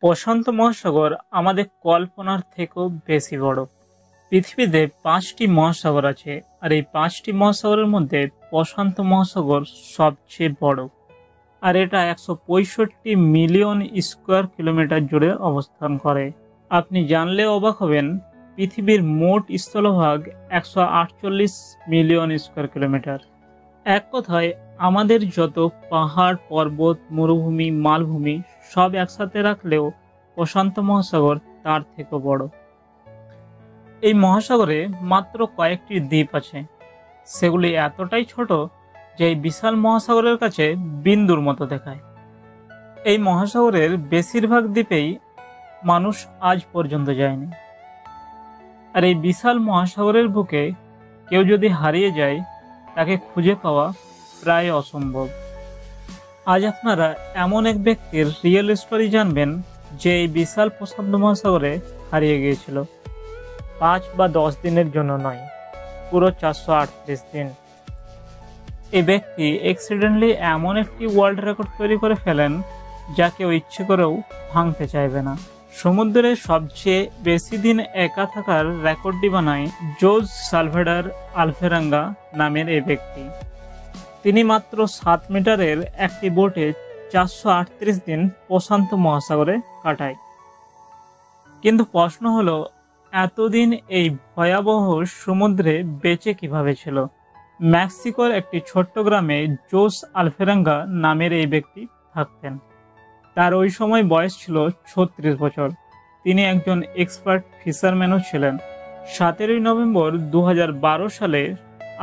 প্রশান্ত মহাসাগর আমাদের কল্পনার থেকেও বেশি বড়। পৃথিবীতে 5টি মহাসাগর আছে, আর এই 5টি মহাসাগরের মধ্যে প্রশান্ত মহাসাগর সবচেয়ে বড়। আর এটা 165 মিলিয়ন স্কোয়ার কিলোমিটার জুড়ে অবস্থান করে। আপনি জানলে অবাক হবেন, পৃথিবীর মোট স্থলভাগ 148 মিলিয়ন স্কোয়ার কিলোমিটার। এক কথায় আমাদের যত পাহাড়, পর্বত, মরুভূমি, মালভূমি সব একসাথে রাখলেও প্রশান্ত মহাসাগর তার থেকেও বড়। এই মহাসাগরে মাত্র কয়েকটি দ্বীপ আছে। সেগুলি এতটাই ছোট যে এই বিশাল মহাসাগরের কাছে বিন্দুর মতো দেখায়। এই মহাসাগরের বেশিরভাগ দ্বীপেই মানুষ আজ পর্যন্ত যায়নি। আর এই বিশাল মহাসাগরের বুকে কেউ যদি হারিয়ে যায়, তাকে খুঁজে পাওয়া প্রায় অসম্ভব। আজ আপনারা এমন এক ব্যক্তির রিয়েল স্টোরি জানবেন যে এই বিশাল প্রশান্ত মহাসাগরে হারিয়ে গিয়েছিল। 5 বা 10 দিনের জন্য নয়, পুরো 438 দিন। এই ব্যক্তি অ্যাক্সিডেন্টলি এমন একটি ওয়ার্ল্ড রেকর্ড তৈরি করে ফেলেন যা কেউ ইচ্ছে করেও ভাঙতে চাইবে না। সমুদ্রের সবচেয়ে বেশি দিন একা থাকার রেকর্ডটি বানায় জোজ সালভাডর আলফেরাঙ্গা নামের এই ব্যক্তি। তিনি মাত্র 7 মিটারের একটি বোটে 438 দিন প্রশান্ত মহাসাগরে কাটায়। কিন্তু প্রশ্ন হলো, এতদিন এই ভয়াবহ সমুদ্রে বেঁচে কিভাবে ছিল? মেক্সিকোর একটি ছোট্ট গ্রামে জোস আলফেরাঙ্গা নামের এই ব্যক্তি থাকতেন। তার ওই সময় বয়স ছিল 36 বছর। তিনি একজন এক্সপার্ট ফিশারম্যানও ছিলেন। 17 নভেম্বর 2012 সালে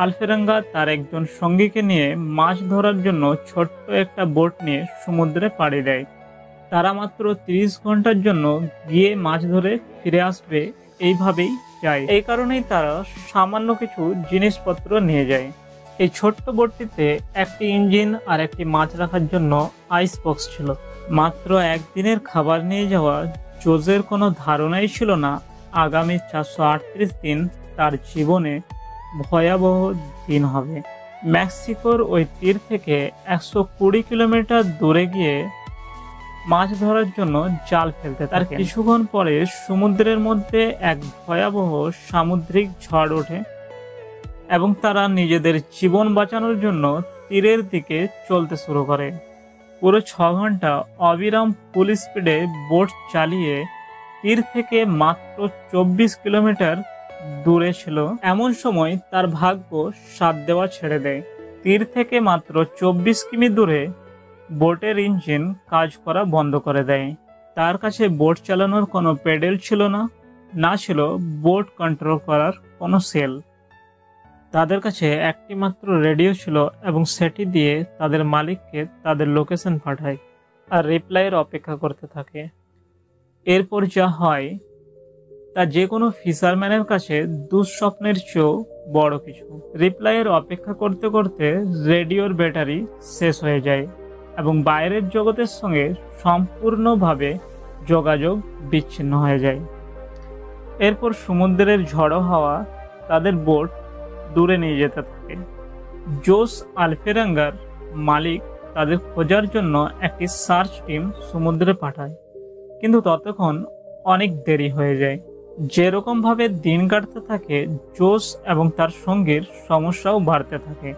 আলফেরাঙ্গা তার একজন সঙ্গীকে নিয়ে মাছ ধরার জন্য ছোট্ট একটা বোট নিয়ে সমুদ্রে পাড়ি দেয়। তারা মাত্র 30 ঘন্টার জন্য গিয়ে মাছ ধরে ফিরে আসবে, এইভাবেই যায়। এই কারণেই তারা সামান্য কিছু জিনিসপত্র নিয়ে যায়। এই ছোট্ট বোটটিতে একটি ইঞ্জিন আর একটি মাছ রাখার জন্য আইস বক্স ছিল। মাত্র একদিনের খাবার নিয়ে যাওয়া জোজের কোনো ধারণাই ছিল না আগামী 438 দিন তার জীবনে ভয়াবহ দিন হবে। মেক্সিকোর ওই তীর থেকে 120 কিলোমিটার দূরে গিয়ে মাছ ধরার জন্য জাল ফেলতে তার কিছুক্ষণ পরে সমুদ্রের মধ্যে এক ভয়াবহ সামুদ্রিক ঝড় ওঠে এবং তারা নিজেদের জীবন বাঁচানোর জন্য তীরের দিকে চলতে শুরু করে। পুরো 6 ঘন্টা অবিরাম ফুল স্পিডে বোট চালিয়ে তীর থেকে মাত্র 24 কিলোমিটার দূরে ছিল। এমন সময় তার ভাগ্য সাথ দেওয়া ছেড়ে দেয়। তীর থেকে মাত্র 24 কিমি দূরে বোটের ইঞ্জিন কাজ করা বন্ধ করে দেয়। তার কাছে বোট চালানোর কোনো প্যাডেল ছিল না, না ছিল বোট কন্ট্রোল করার কোনো সেল। তাদের কাছে একটি মাত্র রেডিও ছিল এবং সেটি দিয়ে তাদের মালিককে তাদের লোকেশন পাঠায় আর রিপ্লাইয়ের অপেক্ষা করতে থাকে। এরপর যা হয় তা যে কোনো ফিশারম্যানের কাছে দুঃস্বপ্নের চেয়েও বড় কিছু। রিপ্লাইয়ের অপেক্ষা করতে করতে রেডিওর ব্যাটারি শেষ হয়ে যায় এবং বাইরের জগতের সঙ্গে সম্পূর্ণভাবে যোগাযোগ বিচ্ছিন্ন হয়ে যায়। এরপর সমুদ্রের ঝড়ো হাওয়া তাদের বোট দূরে নিয়ে যেতে থাকে। জোস আলফেরাঙ্গার মালিক তাদের খোঁজার জন্য একটি সার্চ টিম সমুদ্রে পাঠায়, কিন্তু ততক্ষণ অনেক দেরি হয়ে যায়। যেরকম ভাবে দিন কাটতে থাকে, জোস এবং তার সঙ্গীর সমস্যাও বাড়তে থাকে।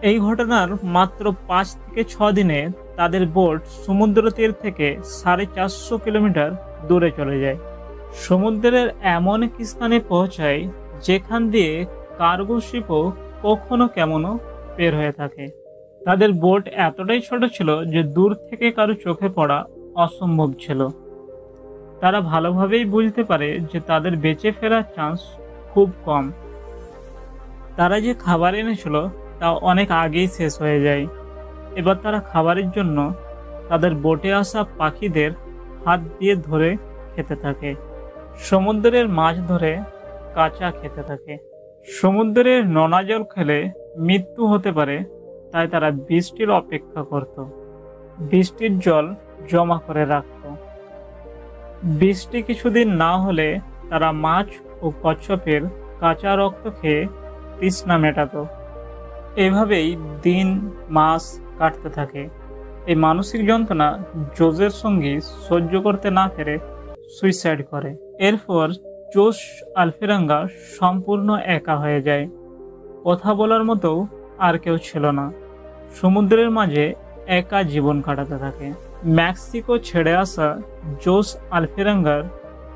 এই ঘটনার মাত্র 5 থেকে 6 দিনে তাদের বোট সমুদ্র তীর থেকে 450 কিলোমিটার দূরে চলে যায়। সমুদ্রের এমন এক স্থানে পৌঁছায় যেখান দিয়ে কার্গো শিপও কখনো কেমনও বের হয়ে থাকে। তাদের বোট এতটাই ছোট ছিল যে দূর থেকে কারো চোখে পড়া অসম্ভব ছিল। তারা ভালোভাবেই বুঝতে পারে যে তাদের বেঁচে ফেরার চান্স খুব কম। তারা যে খাবার এনেছিল তা অনেক আগেই শেষ হয়ে যায়। এবার তারা খাবারের জন্য তাদের বোটে আসা পাখিদের হাত দিয়ে ধরে খেতে থাকে। সমুদ্রের মাছ ধরে কাঁচা খেতে থাকে। সমুদ্রের নোনা জল খেলে মৃত্যু হতে পারে, তাই তারা বৃষ্টির অপেক্ষা করত। বৃষ্টির জল জমা করে রাখত। বৃষ্টি কিছুদিন না হলে তারা মাছ ও কচ্ছপের কাঁচা রক্ত খেয়ে তৃষ্ণা মেটাত। এভাবেই দিন মাস কাটতে থাকে। এই মানসিক যন্ত্রণা জোজের সঙ্গী সহ্য করতে না পেরে সুইসাইড করে। এরপর জোস আলফিরাঙ্গা সম্পূর্ণ একা হয়ে যায়। কথা বলার মতো আর কেউ ছিল না। সমুদ্রের মাঝে একা জীবন কাটাতে থাকে। মেক্সিকো ছেড়ে আসা জোস আলফিরাঙ্গার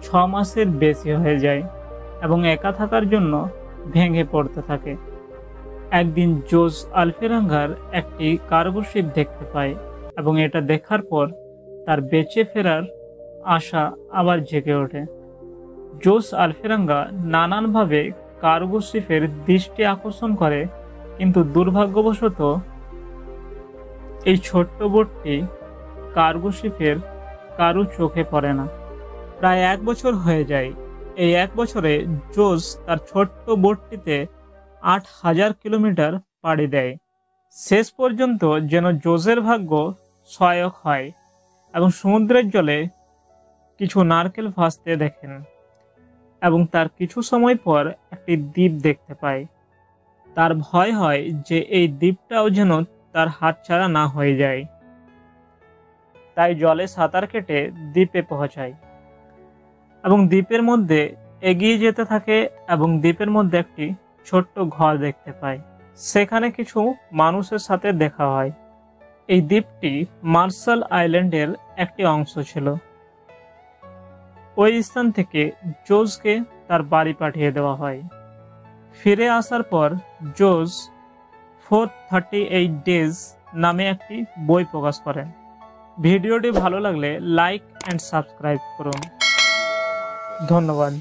6 মাসের বেশি হয়ে যায় এবং একা থাকার জন্য ভেঙে পড়তে থাকে। একদিন জোস আলফিরাঙ্গার একটি কার্গো শিপ দেখতে পায় এবং এটা দেখার পর তার বেঁচে ফেরার আশা আবার জেগে ওঠে। জোস আলফিরাঙ্গা নানানভাবে কার্গো শিপের দৃষ্টি আকর্ষণ করে, কিন্তু দুর্ভাগ্যবশত এই ছোট্ট বোটটি কার্গো শিপের কারো চোখে পড়ে না। প্রায় 1 বছর হয়ে যায়। এই 1 বছরে জোস তার ছোট্ট বোটটিতে 8000 কিলোমিটার পাড়ি দেয়। শেষ পর্যন্ত যেন জোসের ভাগ্য সহায়ক হয় এবং সমুদ্রের জলে কিছু নারকেল ভাসতে দেখেন এবং তার কিছু সময় পর একটি দ্বীপ দেখতে পায়। তার ভয় হয় যে এই দ্বীপটাও যেন তার হাতছাড়া না হয়ে যায়, তাই জলে সাঁতার কেটে দ্বীপে পৌঁছায় এবং দ্বীপের মধ্যে এগিয়ে যেতে থাকে এবং দ্বীপের মধ্যে একটি ছোট্ট ঘর দেখতে পায়। সেখানে কিছু মানুষের সাথে দেখা হয়। এই দ্বীপটি মার্শাল আইল্যান্ডের একটি অংশ ছিল। ওই স্থান থেকে জোসকে তার বাড়ি পাঠিয়ে দেওয়া হয়। ফিরে আসার পর জোস 438 ডেজ নামে একটি বই প্রকাশ করেন। ভিডিওটি ভালো লাগলে লাইক অ্যান্ড সাবস্ক্রাইব করুন। ধন্যবাদ।